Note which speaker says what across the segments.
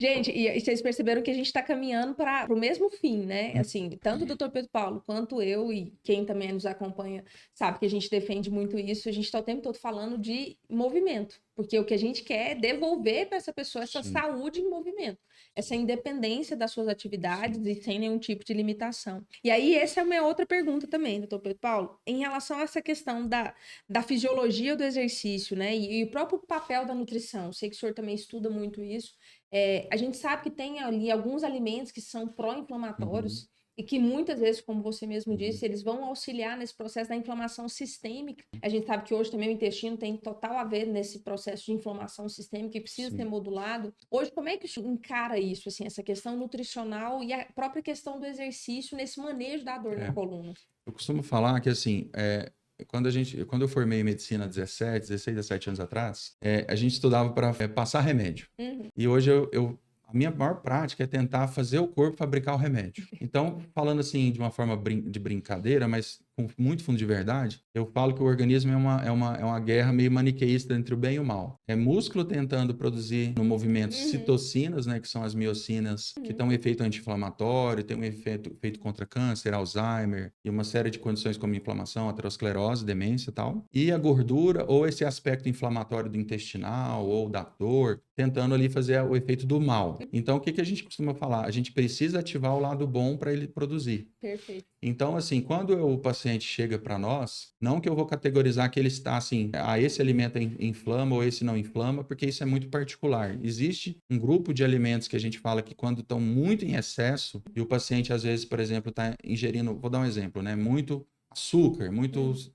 Speaker 1: Gente, e vocês perceberam que a gente está caminhando para o mesmo fim, né? Assim, tanto o doutor Pedro Paulo quanto eu e quem também nos acompanha sabe que a gente defende muito isso. A gente está o tempo todo falando de movimento, porque o que a gente quer é devolver para essa pessoa essa
Speaker 2: Sim,
Speaker 1: saúde em movimento, essa independência das suas atividades
Speaker 2: sim.
Speaker 1: e sem nenhum tipo de limitação. E aí, essa é a minha outra pergunta também, doutor Pedro Paulo, em relação a essa questão da fisiologia do exercício, né? E o próprio papel da nutrição. Sei que o senhor também estuda muito isso. A gente sabe que tem ali alguns alimentos que são
Speaker 2: Uhum,
Speaker 1: pró-inflamatórios e que muitas vezes, como você mesmo
Speaker 2: uhum.
Speaker 1: disse, eles vão auxiliar nesse processo da inflamação sistêmica. A gente sabe que hoje também o intestino tem total a ver nesse processo de inflamação sistêmica que precisa ser
Speaker 2: Sim.
Speaker 1: modulado. Hoje, como é que o senhor encara isso, assim, essa questão nutricional e a própria questão do exercício nesse manejo da dor na
Speaker 2: É.
Speaker 1: coluna?
Speaker 2: Eu costumo falar que, assim, quando eu formei em medicina há 17, 16, 17 anos atrás, a gente estudava para passar remédio.
Speaker 1: Uhum,
Speaker 2: E hoje a minha maior prática é tentar fazer o corpo fabricar o remédio. Então, falando assim de uma forma de brincadeira, mas com muito fundo de verdade, eu falo que o organismo é uma guerra meio maniqueísta entre o bem e o mal. É músculo tentando produzir no movimento
Speaker 1: uhum,
Speaker 2: citocinas, né, que são as miocinas, que
Speaker 1: uhum,
Speaker 2: têm um efeito anti-inflamatório, tem um efeito contra câncer, Alzheimer e uma série de condições como inflamação, aterosclerose, demência e tal. E a gordura ou esse aspecto inflamatório do intestinal ou da dor, tentando ali fazer o efeito do mal. Então, o que que a gente costuma falar? A gente precisa ativar o lado bom para ele produzir.
Speaker 1: perfeito.
Speaker 2: Então, assim, quando o paciente chega para nós, não que eu vou categorizar que ele está assim, esse alimento inflama ou esse não inflama, porque isso é muito particular. Existe um grupo de alimentos que a gente fala que quando estão muito em excesso, e o paciente às vezes, por exemplo, está ingerindo, vou dar um exemplo, né? Muito açúcar,
Speaker 1: Uhum,
Speaker 2: muitos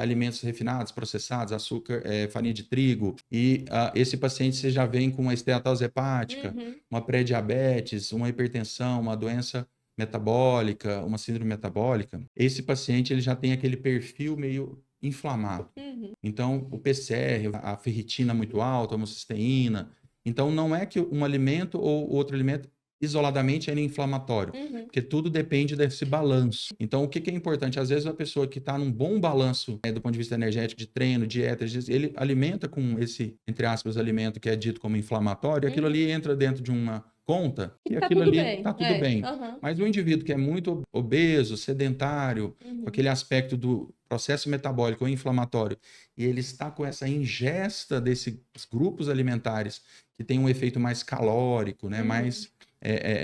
Speaker 2: alimentos refinados, processados, açúcar, farinha de trigo, e esse paciente você já vem com uma esteatose hepática,
Speaker 1: uhum,
Speaker 2: uma pré-diabetes, uma hipertensão, uma doença metabólica, uma síndrome metabólica, esse paciente ele já tem aquele perfil meio inflamado.
Speaker 1: uhum,
Speaker 2: Então, o PCR, a ferritina muito alta, a homocisteína. Então, não é que um alimento ou outro alimento isoladamente é inflamatório,
Speaker 1: uhum,
Speaker 2: porque tudo depende desse balanço. Então, o que que é importante? Às vezes, uma pessoa que está num bom balanço do ponto de vista energético, de treino, dieta, ele alimenta com esse, entre aspas, alimento que é dito como inflamatório, e aquilo
Speaker 1: uhum.
Speaker 2: ali entra dentro de uma conta
Speaker 1: E
Speaker 2: e
Speaker 1: tá
Speaker 2: aquilo
Speaker 1: tudo
Speaker 2: ali
Speaker 1: bem.
Speaker 2: está tudo bem.
Speaker 1: Aham.
Speaker 2: Mas o indivíduo que é muito obeso, sedentário, com
Speaker 1: Uhum.
Speaker 2: aquele aspecto do processo metabólico ou inflamatório, e ele está com essa ingesta desses grupos alimentares que tem um efeito mais calórico, né,
Speaker 1: Uhum.
Speaker 2: mais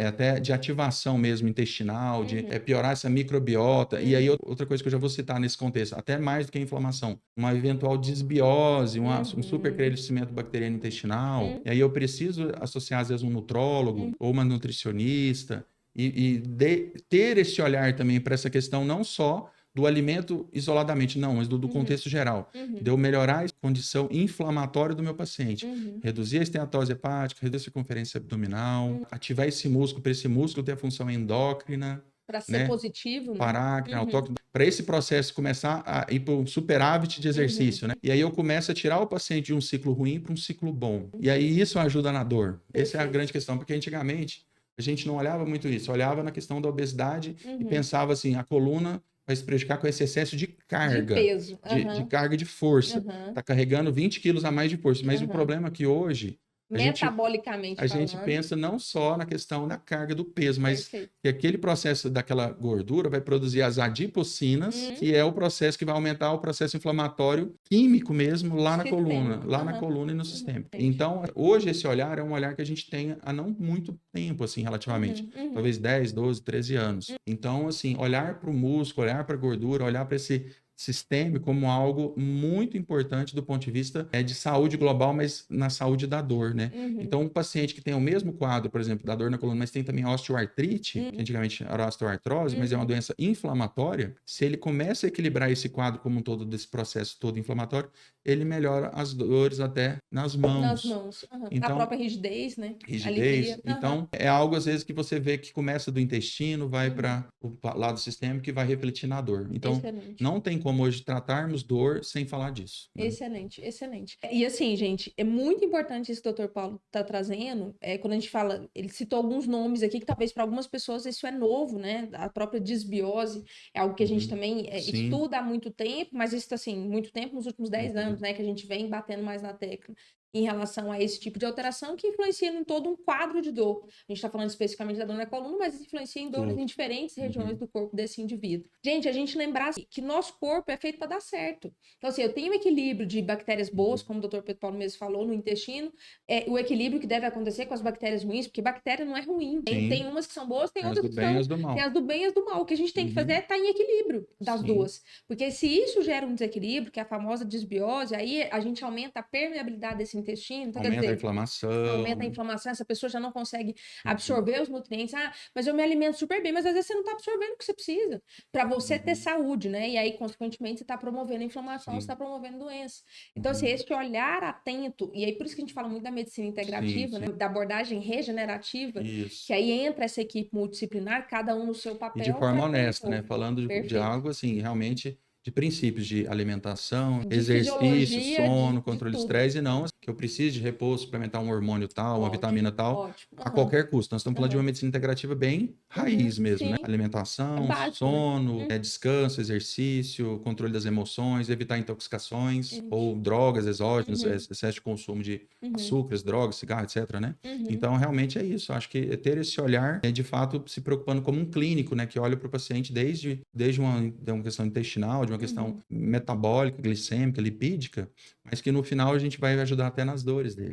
Speaker 2: até de ativação mesmo intestinal, de
Speaker 1: Uhum.
Speaker 2: piorar essa microbiota. E aí,
Speaker 1: Uhum.
Speaker 2: outra coisa que eu já vou citar nesse contexto, até mais do que a inflamação, uma eventual disbiose, um
Speaker 1: Uhum.
Speaker 2: supercrescimento bacteriano intestinal.
Speaker 1: Uhum.
Speaker 2: E aí eu preciso associar, às vezes, um nutrólogo
Speaker 1: Uhum.
Speaker 2: ou uma nutricionista e ter esse olhar também para essa questão não só do alimento isoladamente, não, mas do
Speaker 1: Uhum.
Speaker 2: contexto geral, de
Speaker 1: Uhum.
Speaker 2: eu melhorar a condição inflamatória do meu paciente,
Speaker 1: Uhum.
Speaker 2: reduzir a esteatose hepática, reduzir a circunferência abdominal,
Speaker 1: Uhum.
Speaker 2: ativar esse músculo para esse músculo ter a função endócrina,
Speaker 1: Para ser
Speaker 2: né?
Speaker 1: positivo, né?
Speaker 2: Parácrina,
Speaker 1: Uhum.
Speaker 2: autócrina, para esse processo começar a ir para um superávit de
Speaker 1: Uhum.
Speaker 2: exercício, né? E aí eu começo a tirar o paciente de um ciclo ruim para um ciclo bom. E aí isso ajuda na dor. Essa é a
Speaker 1: Perfeito.
Speaker 2: grande questão, porque antigamente a gente não olhava muito isso, olhava na questão da obesidade e
Speaker 1: Uhum.
Speaker 2: pensava assim, a coluna vai se prejudicar com esse excesso de
Speaker 1: De
Speaker 2: carga,
Speaker 1: peso.
Speaker 2: de
Speaker 1: Aham.
Speaker 2: carga de força.
Speaker 1: Aham.
Speaker 2: Está carregando 20 quilos a mais de força. Mas o
Speaker 1: Aham.
Speaker 2: problema é que hoje a gente
Speaker 1: Metabolicamente
Speaker 2: a gente
Speaker 1: falando.
Speaker 2: pensa não só na questão da carga do peso, mas
Speaker 1: Perfeito.
Speaker 2: que aquele processo daquela gordura vai produzir as adipocinas,
Speaker 1: Uhum.
Speaker 2: que é o processo que vai aumentar o processo inflamatório químico mesmo
Speaker 1: Sistêmico.
Speaker 2: lá na
Speaker 1: Aham.
Speaker 2: coluna e no
Speaker 1: Uhum.
Speaker 2: sistema.
Speaker 1: Gente.
Speaker 2: Então, hoje esse olhar é um olhar que a gente tem há não muito tempo, assim, relativamente.
Speaker 1: Uhum. Uhum.
Speaker 2: Talvez 10, 12, 13 anos. Então, assim, olhar para o músculo, olhar para a gordura, olhar para esse sistema como algo muito importante do ponto de vista de saúde global, mas na saúde da dor, né?
Speaker 1: Uhum.
Speaker 2: Então, um paciente que tem o mesmo quadro, por exemplo, da dor na coluna, mas tem também osteoartrite, que
Speaker 1: Uhum.
Speaker 2: antigamente era osteoartrose, mas é uma
Speaker 1: Uhum.
Speaker 2: doença inflamatória, se ele começa a equilibrar esse quadro como um todo, desse processo todo inflamatório, ele melhora as dores até nas
Speaker 1: Nas
Speaker 2: mãos.
Speaker 1: mãos. Aham. A
Speaker 2: Então,
Speaker 1: própria rigidez, né?
Speaker 2: rigidez.
Speaker 1: Alivia. Aham.
Speaker 2: Então, é algo às vezes que você vê que começa do intestino, vai
Speaker 1: Uhum.
Speaker 2: para o lado sistêmico e vai refletir na dor. Então,
Speaker 1: Excelente.
Speaker 2: não tem como hoje tratarmos dor sem falar disso, né?
Speaker 1: Excelente, excelente. E assim, gente, é muito importante isso que o doutor Paulo está trazendo. Quando a gente fala, ele citou alguns nomes aqui que talvez para algumas pessoas isso é novo, né? A própria disbiose é algo que a gente
Speaker 2: Uhum.
Speaker 1: também
Speaker 2: Sim.
Speaker 1: estuda há muito tempo, mas isso assim, muito tempo nos últimos 10 anos,
Speaker 2: Uhum.
Speaker 1: né? Que a gente vem batendo mais na tecla. em relação a esse tipo de alteração que influencia em todo um quadro de dor. A gente está falando especificamente da dor na coluna, mas influencia em dores
Speaker 2: Tudo.
Speaker 1: em diferentes regiões
Speaker 2: Uhum.
Speaker 1: do corpo desse indivíduo. Gente, a gente lembrar assim, que nosso corpo é feito para dar certo. Então, assim, eu tenho um equilíbrio de bactérias boas,
Speaker 2: Uhum.
Speaker 1: como o Dr. Pedro Paulo mesmo falou, no intestino, o equilíbrio que deve acontecer com as bactérias ruins, porque bactéria não é ruim. Tem
Speaker 2: Sim,
Speaker 1: umas que são boas, tem
Speaker 2: tem as
Speaker 1: outras
Speaker 2: do
Speaker 1: que
Speaker 2: bem e
Speaker 1: são.
Speaker 2: as do
Speaker 1: Tem
Speaker 2: mal.
Speaker 1: as do bem e as do mal. O que a gente tem que fazer
Speaker 2: Uhum.
Speaker 1: é estar em equilíbrio das
Speaker 2: Sim,
Speaker 1: duas. Porque se isso gera um desequilíbrio, que é a famosa desbiose, aí a gente aumenta a permeabilidade desse intestino. Então, quer
Speaker 2: aumenta a
Speaker 1: dizer, aumenta a
Speaker 2: inflamação.
Speaker 1: inflamação, essa pessoa já não consegue
Speaker 2: Uhum.
Speaker 1: absorver os nutrientes. Ah, mas eu me alimento super bem, mas às vezes você não está absorvendo o que você precisa para você ter
Speaker 2: Uhum.
Speaker 1: saúde, né? E aí, consequentemente, você está promovendo a inflamação, você está
Speaker 2: Sim.
Speaker 1: promovendo doença. Então, assim,
Speaker 2: Uhum.
Speaker 1: esse olhar atento, e aí por isso que a gente fala muito da medicina
Speaker 2: Sim,
Speaker 1: integrativa, né?
Speaker 2: sim.
Speaker 1: Da abordagem regenerativa, que
Speaker 2: Isso.
Speaker 1: aí entra essa equipe multidisciplinar, cada um no seu
Speaker 2: E de
Speaker 1: papel
Speaker 2: forma
Speaker 1: para
Speaker 2: honesta, né?
Speaker 1: compor.
Speaker 2: Falando de
Speaker 1: Perfeito.
Speaker 2: algo assim, realmente de princípios de alimentação,
Speaker 1: De
Speaker 2: exercício,
Speaker 1: fisiologia,
Speaker 2: sono,
Speaker 1: de
Speaker 2: controle de
Speaker 1: tudo.
Speaker 2: estresse, e não que eu preciso de repouso, suplementar um hormônio tal, uma
Speaker 1: Ótimo,
Speaker 2: vitamina tal,
Speaker 1: ótimo.
Speaker 2: a
Speaker 1: Aham,
Speaker 2: qualquer custo. Nós estamos falando de uma
Speaker 1: aham.
Speaker 2: medicina integrativa bem
Speaker 1: Uhum,
Speaker 2: raiz mesmo, né?
Speaker 1: sim, é
Speaker 2: Alimentação,
Speaker 1: básico, né?
Speaker 2: sono, descanso, exercício, controle das emoções, evitar intoxicações
Speaker 1: Isso.
Speaker 2: ou drogas exógenas,
Speaker 1: Uhum,
Speaker 2: excesso de consumo de
Speaker 1: uhum,
Speaker 2: açúcares, drogas, cigarro, etc, né?
Speaker 1: uhum,
Speaker 2: Então, realmente é isso. Acho que ter esse olhar é, de fato, se preocupando como um clínico, né? Que olha para o paciente desde uma questão intestinal, de uma questão
Speaker 1: uhum.
Speaker 2: metabólica, glicêmica, lipídica, mas que no final a gente vai ajudar até nas dores dele.